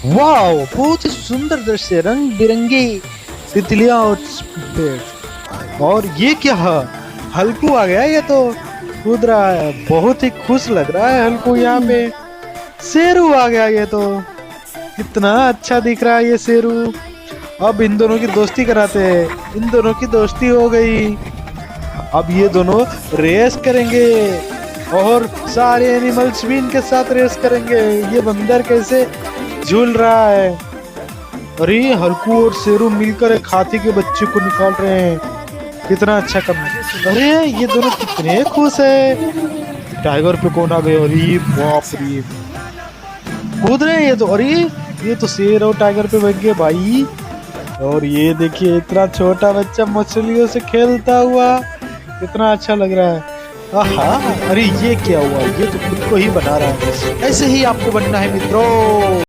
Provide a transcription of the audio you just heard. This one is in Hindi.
वाह, बहुत ही सुंदर दृश्य, रंग बिरंगी तितलियां और पेड़। और ये क्या है? हल्कू आ गया, ये तो कूद रहा है, बहुत ही खुश लग रहा है हल्कू। यहाँ पे शेरू आ गया, ये तो कितना अच्छा दिख रहा है ये शेरू। अब इन दोनों की दोस्ती कराते हैं, इन दोनों की दोस्ती हो गई। अब ये दोनों रेस करेंगे और सारे एनिमल्स भी इनके साथ रेस करेंगे। ये बंदर कैसे झूल रहा है। अरे हल्कू और शेरू मिलकर एक हाथी के बच्चे को निकाल रहे हैं, कितना अच्छा काम है। अरे ये दोनों कितने खुश है। टाइगर पे कौन आ गए? अरे बाप रे, कूद रहे हैं ये तो। अरे ये तो शेर और टाइगर पे बैठ गए भाई। और ये देखिए इतना छोटा बच्चा मछलियों से खेलता हुआ, कितना अच्छा लग रहा है। आहा, अरे ये क्या हुआ? ये तो खुद को ही बना रहा है। ऐसे ही आपको बनना है मित्रों।